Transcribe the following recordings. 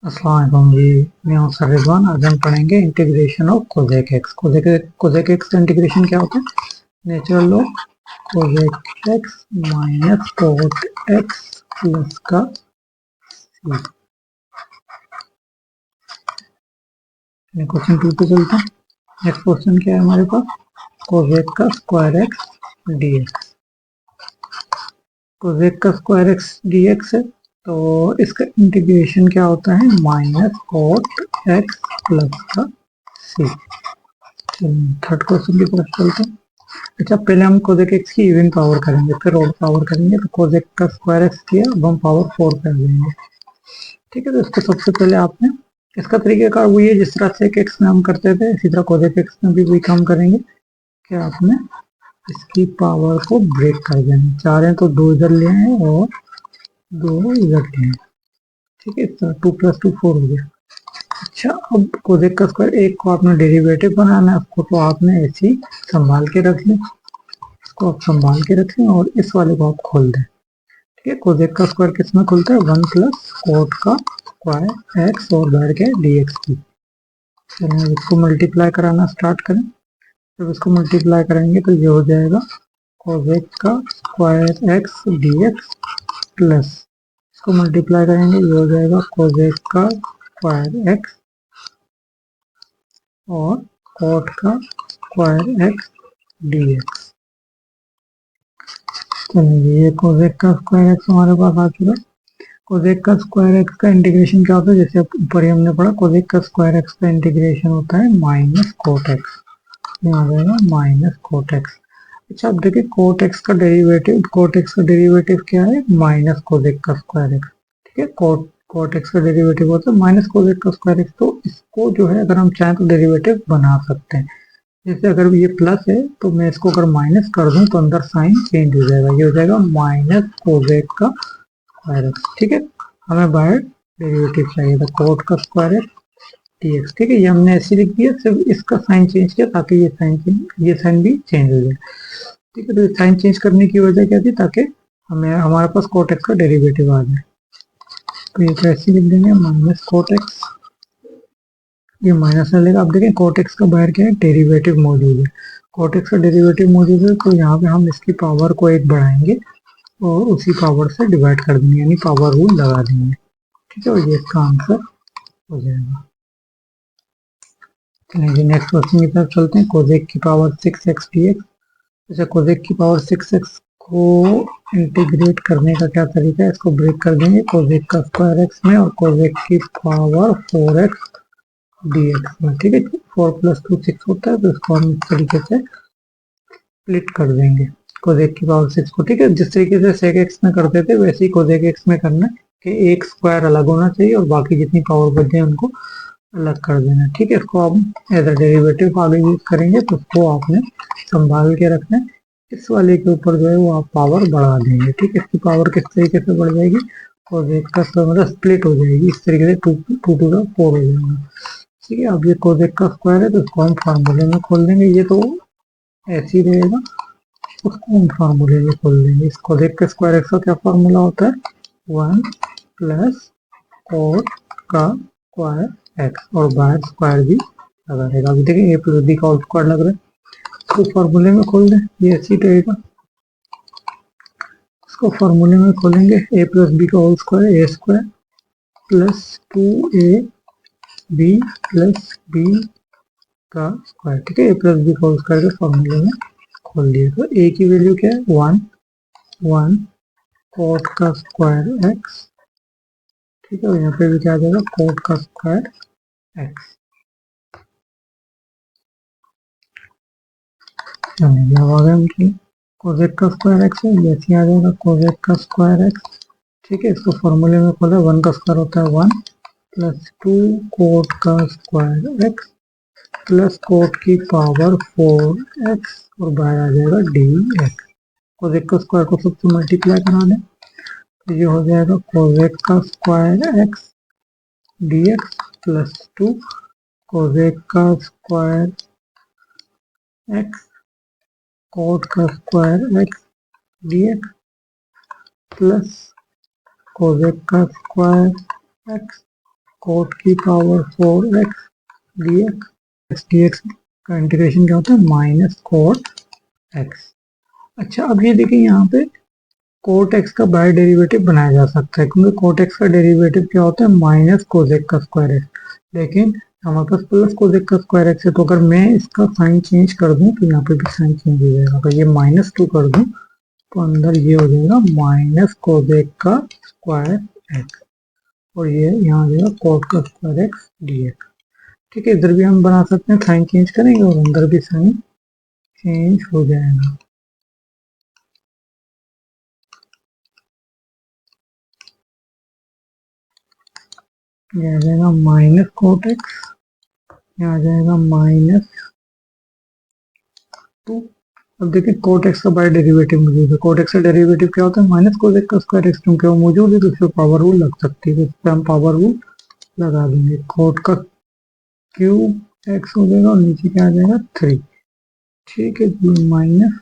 अस्सलाम वालेकुम जी। मैं हूं सर रिजवान। आज हम पढ़ेंगे integration of cosec x. Cosec x का इंटीग्रेशन क्या होता है? Natural log cosec x minus cot x plus का सी। क्वेश्चन 2 पे चलते हैं। नेक्स्ट क्वेश्चन क्या है हमारे पास? कोसेक का square x d x. Cosec का स्क्वायर एक्स डी एक्स है, तो इसका इंटीग्रेशन क्या होता है? माइनस कोट एक्स प्लस का सी। थर्ड क्वेश्चन की तरफ चलते हैं। अच्छा, पहले हम कोसेक एक्स की इवन पावर करेंगे, फिर ऑड पावर करेंगे। तो कोसेक का स्क्वायर एक्स किया, अब हम पावर 4 कर देंगे। ठीक है, तो इसको सबसे पहले आपने इसका तरीकेकार वही है जिस तरह सेक एक्स में हम करते थे, इसी तरह कोसेक एक्स में भी वही काम करेंगे कि आपने इसकी पावर को ब्रेक कर देना। चार है तो दो इधर ले आए और दो इधर ले आए। ठीक है, तो 2 + 2 4 हो गया। अच्छा, अब कोसेक का स्क्वायर एक को आपने डेरिवेटिव बनाना है, उसको तो आपने ऐसे ही संभाल के रख लें। इसको आप संभाल के रखें और इस वाले को आप खोल दें। ठीक है, कोसेक का स्क्वायर किस में खुलता है? 1 प्लस कोट का स्क्वायर एक्स और बाहर के डीएक्स की। चलिए इसको मल्टीप्लाई कराना स्टार्ट करें। जब इसको मल्टीप्लाई करेंगे तो ये हो जाएगा कोसेक का स्क्वायर एक्स डीएक्स प्लस, इसको मल्टीप्लाई करेंगे ये हो जाएगा कोसेक का स्क्वायर एक्स और कोट का स्क्वायर एक्स डीएक्स। चलिए ये कोसेक का स्क्वायर एक्स हमारे पास आ चुका है। कोसेक का स्क्वायर एक्स का इंटीग्रेशन क्या होता है? जैसे ऊपर ही हमने पढ़ा, कोसेक का स्क्वायर एक्स का इंटीग्रेशन होता है माइनस कोट एक्स। यहाँ आ जाएगा माइनस कोट एक्स। अच्छा, अब देखिए कोट एक्स का डेरिवेटिव क्या है? माइनस कोसेक का स्क्वायर एक्स। ठीक है, कोट एक्स का डेरिवेटिव होता है माइनस कोसेक का स्क्वायर एक्स। तो इसको जो है अगर हम चाहें तो डेरिवेटिव बना सकते हैं। जैसे अगर ये प्लस है तो मैं इसको अगर माइनस कर दूं तो अंदर साइन चेंज हो जाएगा, ये हो जाएगा माइनस कोसेक का स्क्वायर एक्स। ठीक है, हमें बाहर डेरिवेटिव चाहिए था कोट का स्क्वायर एक्स dx। ठीक है, ये हमने ऐसे लिख दिया, सिर्फ इसका साइन चेंज किया ताकि ये साइन भी चेंज हो जाए। ठीक है, तो साइन चेंज करने की वजह क्या थी? ताकि हमें हमारे पास कोट एक्स का डेरिवेटिव आ जाए। तो ये तो ऐसे लिख देंगे माइनस कोट एक्स, ये माइनस में लेगा। अब देखें कोट एक्स का बाहर क्या है? डेरिवेटिव मौजूद है। कोट एक्स का डेरिवेटिव मौजूद है तो यहाँ पे हम इसकी पावर को एक बढ़ाएंगे और उसी पावर से डिवाइड कर देंगे, यानी पावर रूल लगा देंगे। ठीक है, और ये इसका आंसर हो जाएगा। चलिए नेक्स्ट क्वेश्चन की तरफ चलते हैं। कोसेक की पावर 6x dx। अच्छा, कोसेक की पावर 6x को इंटीग्रेट करने का क्या तरीका है? इसको ब्रेक कर देंगे कोसेक का स्क्वायर एक्स में और कोसेक की पावर 4x dx में। ठीक है, 4 + 2 6 होता है, तो इसको हम इस तरीके से स्प्लिट कर देंगे कोसेक की पावर 6 को। ठीक है, जिस तरीके से सेक एक्स में करते थे वैसे ही कोसेक एक्स में करना है कि एक स्क्वायर अलग होना चाहिए और बाकी जितनी पावर बचे हैं उनको अलग कर देना। ठीक है, इसको आप एज अ डेरिवेटिव आगे यूज करेंगे तो उसको आपने संभाल के रखना है। इस वाले के ऊपर जो है वो आप पावर बढ़ा देंगे। ठीक है, इसकी पावर किस तरीके से बढ़ जाएगी? कोसेक का मतलब स्प्लिट हो जाएगी इस तरीके से, 2 टू द 4 हो जाएगा। ठीक है, अब ये कोसेक का स्क्वायर है तो इसको हम फार्मूले में खोल देंगे। ये तो ऐसे ही रहेगा, उसको हम फार्मूले में खोल देंगे। इस कोसेक के स्क्वायर एक्स का क्या फार्मूला होता है? 1 प्लस कोट का स्क्वायर एक्स और बाहर स्क्वायर भी लगा रहेगा। अभी देखिए a + b का होल स्क्वायर लग रहा है, इसको फॉर्मूले में खोल दें, ये ऐसे ही रहेगा। इसको फॉर्मूले में खोलेंगे, a + b का whole square a square plus 2ab + b का स्क्वायर। ठीक है, a + b का होल स्क्वायर के फॉर्मूले में खोल दिए तो a की वैल्यू क्या है? 1 कोट का स्क्वायर एक्स। ठीक है, और यहाँ पे भी क्या आ जाएगा? कोट का स्क्वायर एक्स। अब आ गया कोसेक का स्क्वायर एक्स है, ये ऐसे आ जाएगा कोसेक का स्क्वायर एक्स। ठीक है, इसको फॉर्मूले में खोला, 1 का स्क्वायर होता है 1 प्लस 2 कोट का स्क्वायर एक्स प्लस कोट की पावर 4x और बाहर आ जाएगा dx। कोसेक का स्क्वायर को सबसे मल्टीप्लाई करा दें तो ये हो जाएगा कोसेक का square x dx plus 2 cosec का स्क्वायर एक्स कोट का square x dx plus cosec का स्क्वायर एक्स कोट की पावर 4x dx, dx का इंटीग्रेशन क्या होता है माइनस कोट x। अच्छा अब ये देखिए यहाँ पे कोट x का बाय डेरिवेटिव बनाया जा सकता है क्योंकि कोट x का डेरिवेटिव क्या होता है माइनस कोजेक का स्क्वायर एक्स, लेकिन हमारे पास प्लस कोजेक का स्क्वायर एक्स है। तो अगर मैं इसका साइन चेंज कर दूं तो यहाँ पे भी साइन चेंज हो जाएगा। अगर ये -2 कर दूं तो अंदर ये हो जाएगा माइनस कोजेक का स्क्वायर एक्स और ये यहाँ आ जाएगा कोट का स्क्वायर एक्स dx। ठीक है, इधर भी हम बना सकते हैं, साइन चेंज करेंगे और अंदर भी साइन चेंज हो जाएगा। ये आ जाएगा माइनस कोट एक्स, यहाँ आ जाएगा -2। अब देखिए कोट एक्स का बाय डेरिवेटिव मौजूद है। कोट एक्स का डेरिवेटिव क्या होता है माइनस कोजेक का स्क्वायर एक्स, क्योंकि वो मौजूद है तो उसमें पावर रूल लग सकती है, तो इस पर हम पावर रूल लगा देंगे। कोट का क्यूब एक्स हो जाएगा और नीचे क्या आ जाएगा 3। ठीक है, माइनस,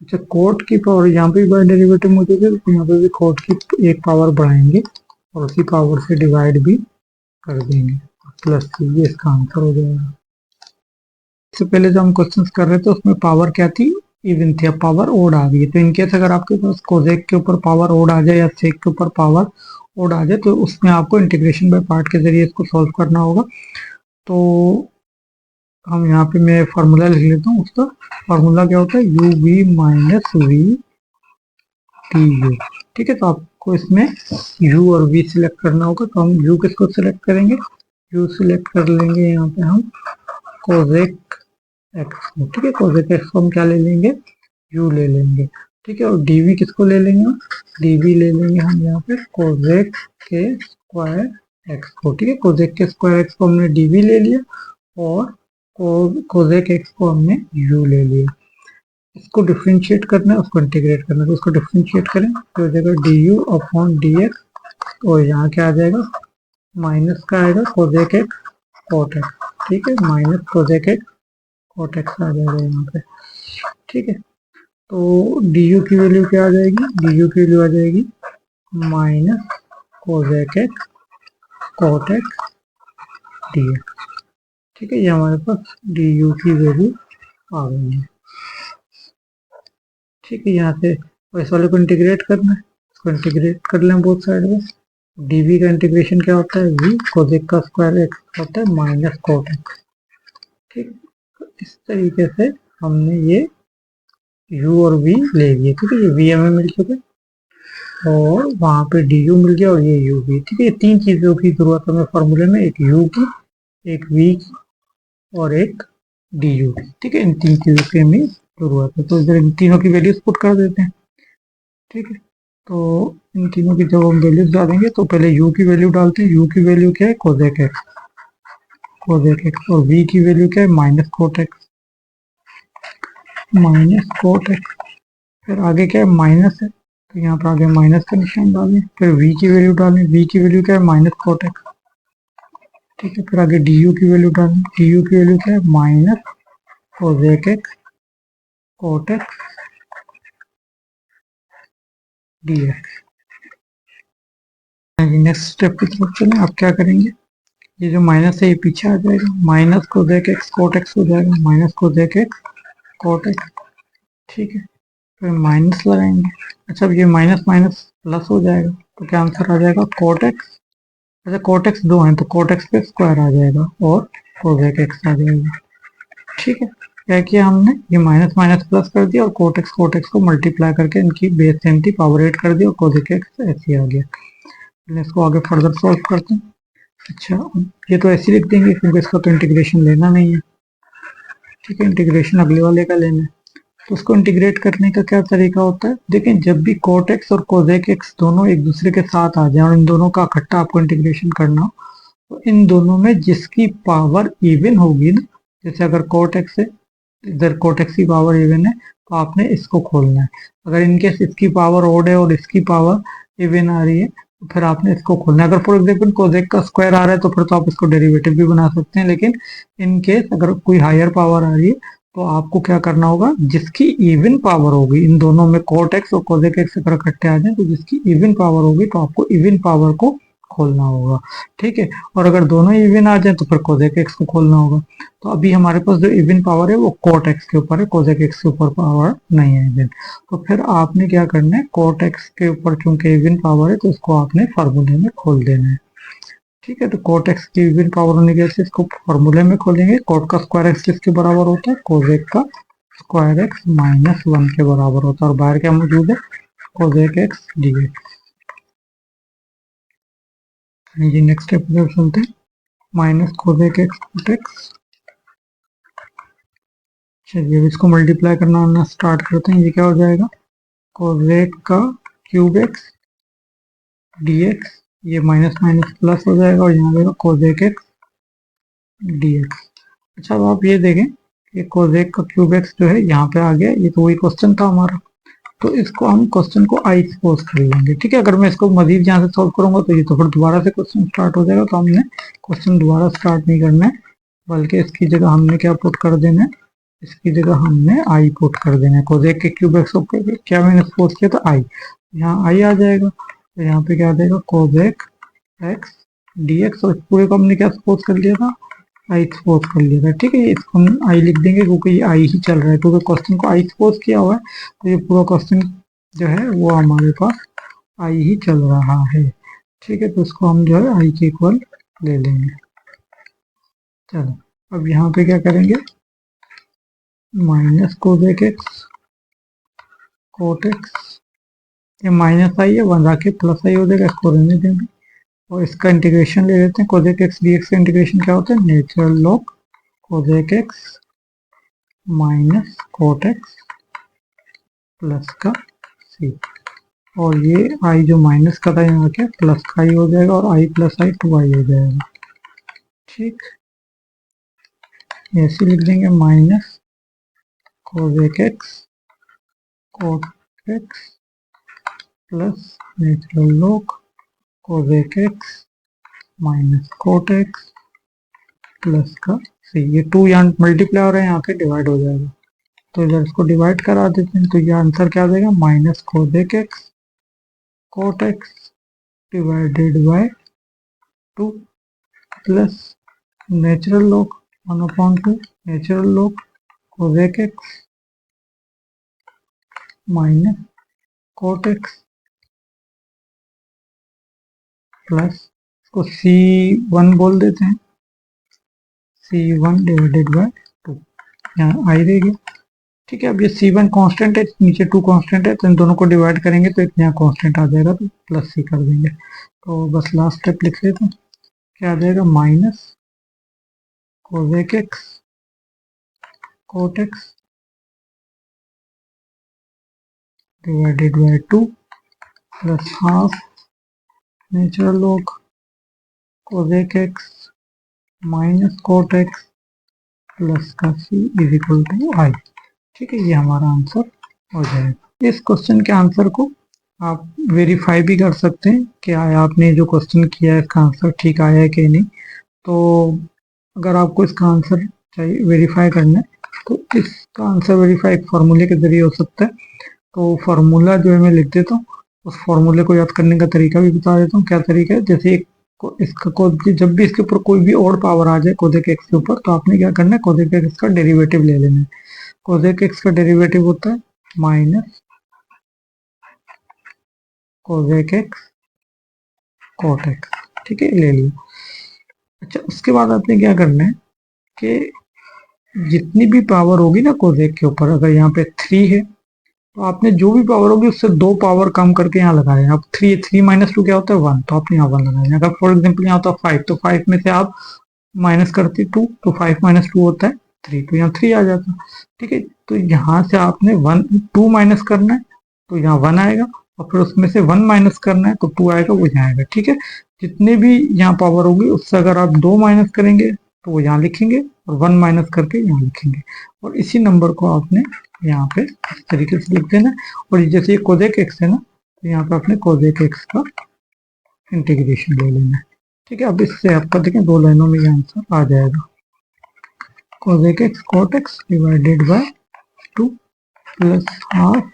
अच्छा कोट की पावर यहाँ पे बाय डेरिवेटिव मौजूद है तो यहाँ पे भी कोट की एक पावर बढ़ाएंगे और उसी पावर से डिवाइड भी कर देंगे, प्लस ये इसका आंसर हो जाएगा। इससे पहले जो हम क्वेश्चंस कर रहे थे उसमें पावर क्या थी, इवन थी, अब पावर ओड आ गई है। तो इनकेस अगर आपके पास कोजेक के ऊपर पावर ओड आ जाए या सेक के ऊपर पावर ओड आ जाए तो उसमें आपको इंटीग्रेशन बाय पार्ट के जरिए इसको सॉल्व करना होगा। तो हम यहाँ पे मैं फार्मूला लिख लेता हूँ। उसका फार्मूला क्या होता है u v minus v t u. ठीक है, तो आपको इसमें u और v सिलेक्ट करना होगा। तो हम u किसको सिलेक्ट करेंगे, u सिलेक्ट कर लेंगे यहाँ पे हम कोजेक एक्स को। ठीक है, कोजेक एक्स को हम क्या ले लेंगे, u ले लेंगे। ठीक है, और dv किसको ले लेंगे, dv ले लेंगे हम यहाँ पे कोजेक के स्क्वायर एक्स को। ठीक है, कोजेक के स्क्वायर एक्स को हमने dv ले लिया और कोजेक एक्स को हमने u ले लिया। इसको डिफ्रेंशिएट करना है, उसको इंटीग्रेट करना है। तो उसको डिफ्रेंशिएट करें तो हो जाएगा D you upon D x और यहाँ क्या आ जाएगा माइनस का आएगा कोजेक एक्स कॉट एक्स। ठीक है, minus cosec x cot x आ जाएगा यहाँ पे। ठीक है, तो डी यू की वैल्यू क्या आ जाएगी, डी यू की वैल्यू आ जाएगी minus cosec x cot x d x. ठीक है, ये हमारे पास डी यू की वैल्यू आ गई है। ठीक है, यहाँ से इस वाले को इंटीग्रेट करना है, इसको इंटीग्रेट कर लें बोथ साइड में। dv का इंटीग्रेशन क्या होता है v कोजेक का स्क्वायर एक्स होता है माइनस कोट एक्स। ठीक, तो इस तरीके से हमने ये u और v ले लिए। ठीक है, ये v हमें मिल चुके और वहां पे du मिल गया और ये u भी। ठीक है, ये तीन चीजों की जरूरत है हमें फॉर्मूले में, एक u की, एक v की और एक du की। ठीक है, इन तीन चीजों की हमें जरूरत है। तो इधर इन तीनों की वैल्यूज पुट कर देते हैं। ठीक है, तो इन तीनों की जब हम वैल्यूज डालेंगे तो पहले u की वैल्यू डालते हैं। u की वैल्यू क्या है कोजेक एक्स, कोजेक एक्स, और v की वैल्यू क्या है minus cot x, minus cot x. फिर आगे क्या है माइनस है तो यहाँ पर आगे माइनस का निशान डालें। फिर v की वैल्यू डालें, v की वैल्यू क्या है माइनस कोट एक्स। ठीक है, फिर आगे du की वैल्यू डालें, du की वैल्यू क्या है minus cosec x cot x dx। Next step की तरफ चलें। आप क्या करेंगे, ये जो माइनस है ये पीछे आ जाएगा, minus cosec x cot x हो जाएगा, minus cosec x cot x. ठीक है, फिर माइनस लगाएंगे। अच्छा, अब ये माइनस माइनस प्लस हो जाएगा तो क्या आंसर आ जाएगा कोट एक्स। अच्छा, कोट एक्स दो हैं तो कोट एक्स पे स्क्वायर आ जाएगा और कोजेक एक्स आ जाएगा। ठीक है, क्या किया हमने, ये माइनस माइनस प्लस कर दिया और कोट एक्स को मल्टीप्लाई करके इनकी बेस सेम थी पावर 8 कर दिया और कोजेक एक्स ऐसे आ गया। इसको आगे फर्दर सॉल्व करते हैं। अच्छा, ये तो ऐसे लिख देंगे क्योंकि इसका तो इंटीग्रेशन लेना नहीं है। ठीक है, इंटीग्रेशन अगले वाले का लेना है। तो उसको इंटीग्रेट करने का क्या तरीका होता है, देखें जब भी कोट एक्स और कोजेक एक्स दोनों एक दूसरे के साथ आ जाए और इन दोनों का इकट्ठा आपको इंटीग्रेशन करना हो तो इन दोनों में जिसकी पावर इवन होगी ना, जैसे अगर कोट एक्स है इधर कोट एक्स की पावर इवन है तो आपने इसको खोलना है। अगर इनकेस इसकी पावर ओड है और इसकी पावर इवन आ रही है तो फिर आपने इसको खोलना है। अगर फॉर एग्जाम्पल कोजेक का स्क्वायर आ रहा है तो फिर तो आप इसको डेरिवेटिव भी बना सकते हैं, लेकिन इन केस अगर कोई हायर पावर आ रही है तो आपको क्या करना होगा, जिसकी इवन पावर होगी इन दोनों में कोट एक्स और कोजेक एक्स अगर इकट्ठे आ जाए तो जिसकी इवन पावर होगी तो आपको इवन पावर को खोलना होगा, ठीक है। और अगर दोनों इवन आ जाए तो फिर कोसेक एक्स को खोलना होगा। तो अभी हमारे पास जो इवन पावर है वो कोट एक्स के ऊपर है, कोसेक एक्स के ऊपर पावर नहीं है इवन। तो फिर आपने क्या करना है, कोट एक्स के ऊपर चूंकि इवन पावर है तो इसको आपने फार्मूले में खोल देना है, ठीक है। तो कोट एक्स की इवन पावर होने की वजह से इसको फॉर्मूले में खोलेंगे। कोट का स्क्वायर एक्स किसके बराबर होता है, कोसेक का स्क्वायर एक्स माइनस 1 के बराबर होता है। और बाहर क्या मौजूद है, कोसेक एक्स डीएक्स। जी नेक्स्ट स्टेप पर चलते हैं, minus cosec x cot x. चलिए अब इसको मल्टीप्लाई करना स्टार्ट करते हैं। ये क्या हो जाएगा, कोसेक का क्यूब एक्स डीएक्स, ये माइनस माइनस प्लस हो जाएगा और यहाँ आएगा कोसेक एक्स डीएक्स। अच्छा अब आप ये देखें, ये कोसेक का क्यूब एक्स जो है यहाँ पे आ गया, ये तो वही क्वेश्चन था हमारा। तो इसको हम क्वेश्चन को आई सपोज कर लेंगे, ठीक है। अगर मैं इसको मजीद यहाँ से सॉल्व करूंगा तो ये तो फिर दोबारा से क्वेश्चन स्टार्ट हो जाएगा। तो हमने क्वेश्चन दोबारा स्टार्ट नहीं करना है, बल्कि इसकी जगह हमने क्या पुट कर देना है, इसकी जगह हमने आई पुट कर देना है। कोसेक के क्यूब एक्स क्या मैंने सपोज किया था, आई, यहाँ आई आ जाएगा। तो यहाँ पे क्या आ जाएगा, कोसेक एक्स डीएक्स। और पूरे को हमने क्या सपोज कर लिया था, आई सपोज कर लिया था, ठीक है। इसको हम आई लिख देंगे क्योंकि ये आई ही चल रहा है, क्योंकि क्वेश्चन को आई सपोज किया हुआ है। तो ये पूरा क्वेश्चन जो है वो हमारे पास आई ही चल रहा है, ठीक है। तो इसको हम जो है आई के इक्वल ले लेंगे। चलो अब यहाँ पे क्या करेंगे, minus cosec x cot x, ये माइनस आई है, वन आके प्लस आई हो जाएगा, इसको रहने देंगे। और इसका इंटीग्रेशन ले लेते हैं, कोसेक एक्स डीएक्स का इंटीग्रेशन क्या होता है, natural log cosec x minus cot x plus का सी। और ये आई जो माइनस का था यहाँ क्या प्लस का आई हो जाएगा, और आई प्लस आई 2i हो जाएगा, ठीक। ऐसे लिख देंगे, minus cosec x cot x plus natural log cosec x minus cot x plus का सी। ये 2 यहाँ मल्टीप्लाई हो रहा है, यहाँ पे डिवाइड हो जाएगा। तो इधर इसको डिवाइड करा देते हैं, तो ये आंसर क्या आ जाएगा, minus cosec x cot x divided by 2 plus natural log 1/2 natural log cosec x minus cot x plus, इसको C1 बोल देते हैं, C1 डिवाइडेड बाय 2, यहाँ आई रहेगी, ठीक है। अब ये C1 कांस्टेंट है, नीचे 2 कांस्टेंट है, तो इन दोनों को डिवाइड करेंगे तो यहाँ कांस्टेंट आ जाएगा, तो प्लस C कर देंगे। तो बस लास्ट स्टेप लिख लेते हैं, क्या आ जाएगा, minus cosec x cot x divided by 2 plus half natural log cosec x minus cot x plus का C is equal to I, ठीक है। ये हमारा आंसर हो जाएगा। इस क्वेश्चन के आंसर को आप वेरीफाई भी कर सकते हैं कि आपने जो क्वेश्चन किया है इसका आंसर ठीक आया है कि नहीं। तो अगर आपको इसका आंसर चाहिए वेरीफाई करना है तो इसका आंसर वेरीफाई एक फार्मूले के जरिए हो सकता है। तो फार्मूला जो है मैं लिख देता हूँ, उस फार्मूले को याद करने का तरीका भी बता देता हूँ। क्या तरीका है, जैसे इसका जब भी इसके ऊपर कोई भी और पावर आ जाए कोसेक एक्स के ऊपर, तो आपने क्या करना है, कोसेक एक्स का डेरिवेटिव ले लेना है। कोसेक एक्स का डेरिवेटिव होता है minus cosec x cot x, ठीक है, ले लिया। अच्छा उसके बाद आपने क्या करना है कि जितनी भी पावर होगी ना कोसेक के ऊपर, अगर यहाँ पे 3 है तो आपने जो भी पावर होगी उससे 2 पावर कम करके यहाँ लगा देना। अब 3 माइनस 2 क्या होता है 1, तो आपने यहाँ 1 लगा देना। अगर फॉर एग्जाम्पल यहाँ होता है 5, तो 5 में से आप माइनस करते 2, तो 5 माइनस 2 होता है 3, तो यहाँ 3 आ जाता, ठीक है। तो यहाँ से आपने 2 माइनस करना है, तो यहाँ 1 आएगा, और फिर उसमें से 1 माइनस करना है तो 2 आएगा, वो यहाँ आएगा, ठीक है। जितने भी यहाँ पावर होगी उससे अगर आप 2 माइनस करेंगे तो वो यहाँ लिखेंगे, और 1 माइनस करके यहाँ लिखेंगे, और इसी नंबर को आपने यहाँ पे इस तरीके से लिख देना। और जैसे ये कोसेक एक्स है ना, तो यहाँ पे आपने कोसेक एक्स का इंटीग्रेशन ले लेना है, ठीक है। अब इससे आपका देखें 2 लाइनों में ये आंसर आ जाएगा, cosec x cot x divided by 2 plus half.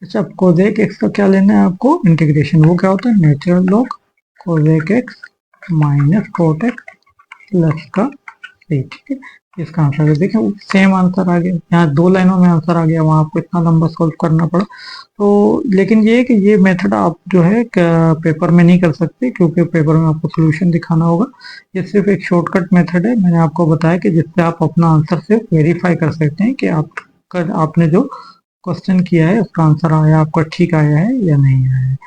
अच्छा अब कोसेक एक्स का क्या लेना है आपको, इंटीग्रेशन, वो क्या होता है, natural log cosec x minus cot x plus का सी। ठीक है, इसका आंसर देखिए सेम आंसर आ गया, यहाँ 2 लाइनों में आंसर आ गया, वहां आपको इतना लंबा सॉल्व करना पड़ा। तो लेकिन ये है कि ये मेथड आप जो है पेपर में नहीं कर सकते, क्योंकि पेपर में आपको सोल्यूशन दिखाना होगा। ये सिर्फ एक शॉर्टकट मेथड है, मैंने आपको बताया कि जिससे आप अपना आंसर से वेरीफाई कर सकते हैं कि आपने जो क्वेश्चन किया है उसका आंसर आया आपका ठीक आया है या नहीं आया है।